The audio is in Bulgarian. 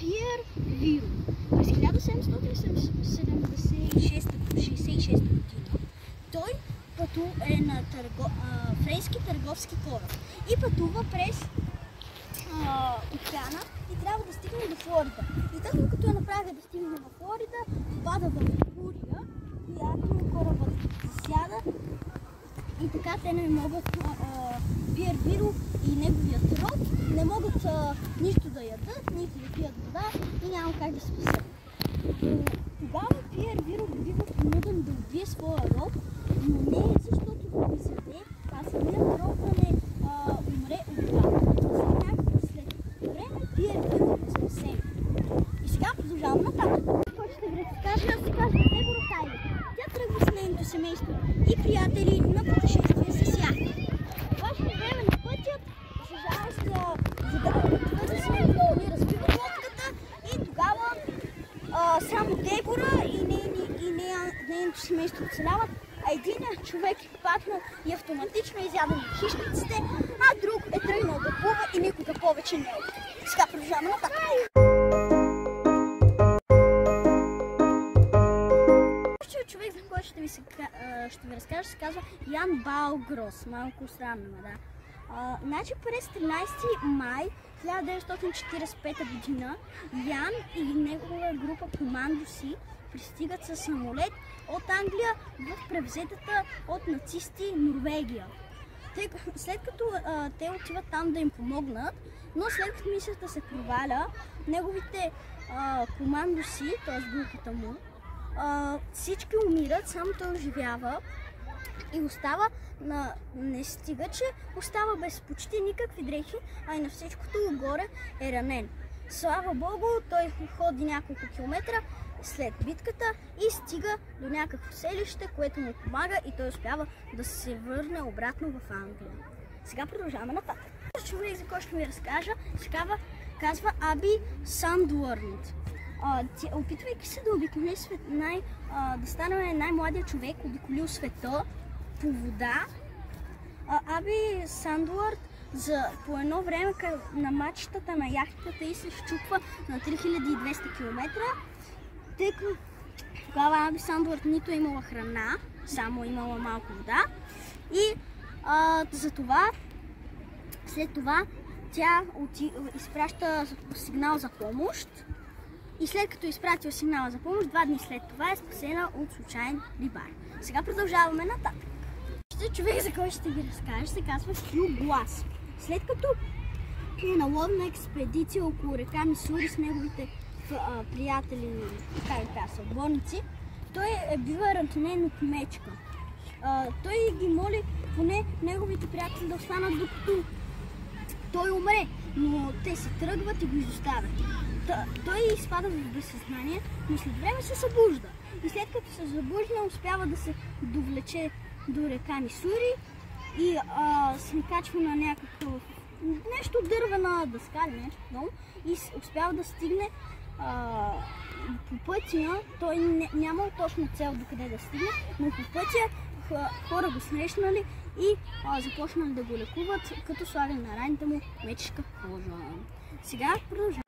Пиер Виро. През 1766 година той е на френски търговски кораб и пътува през океана и трябва да стигне до Флорида. И точно като е направя да стигне в Флорида, попада в буря, която корабът засяда и така те не могат, Пиер Виро и неговият род не могат нищо да ядат, нито да пият вода и няма как да се спасят. Тогава Пиер Виро бива принуден да убие своя род, но не защото да го изяде, а самият род да не умре от глад. След време Пиер Виро е спасен. И сега продължаваме нататък. Какво ще ви разкажа? Аз се казва Дебора Тайлер. Тя тръгва с нейното семейство и приятели на пътешествие с яхта. Важно време на пътят, за жалост, твърде се разбива лодката и тогава само Дебора и нейното семейство оцеляват, а единият човек е паднал и автоматично е изяден от хищниците, а друг е тръгнал да плува и никога повече не е. Сега продължаваме нататък. Човек, за който ще ви разкажа, се казва Ян Балгрос. Малко странно, да. Значи през 13 май 1945 година Ян и негова група командоси пристигат със самолет от Англия в превзетата от нацисти Норвегия. След като те отиват там да им помогнат, но след като мисията се проваля, неговите командоси, т.е. групата му, всички умират, само той оживява и остава не стига, че остава без почти никакви дрехи, а и на всичкото отгоре е ранен. Слава Богу, той ходи няколко километра след битката и стига до някакво селище, което му помага и той успява да се върне обратно в Англия. Сега продължаваме нататък. Човек, за който ще ви разкажа, се казва Аби Сандуърнд. Опитвайки се да обиколи да стане най-младият човек, обиколил света по вода, Аби Сандуърнд по едно време на мачтата на яхтата и се счупва на 3200 км, тъй като тогава Аби Сандуърнд нито е имала храна, само имала малко вода и затова след това тя изпраща сигнал за помощ и след като изпратила сигнала за помощ, 2 дни след това е спасена от случайен рибар. Сега продължаваме нататък. Човек, за който ще ви разкажа, се казва Хю Глас. След като е на ловна експедиция около река Мисури с неговите приятели, съотборници, той бива ранен от мечка. Той ги моли поне неговите приятели да останат докато той умре, но те се тръгват и го изоставят. Той изпада в безсъзнание, но след време се събужда. И след като се събужда, успява да се довлече до река Мисури и се качва на някакъв нещо дървена дъска, и успява да стигне по пътя. Той нямал точно цел до къде да стигне, но по пътя хора го срещнали и започнали да го лекуват, като слагали на раните му мечешка кожа. Сега продължаваме.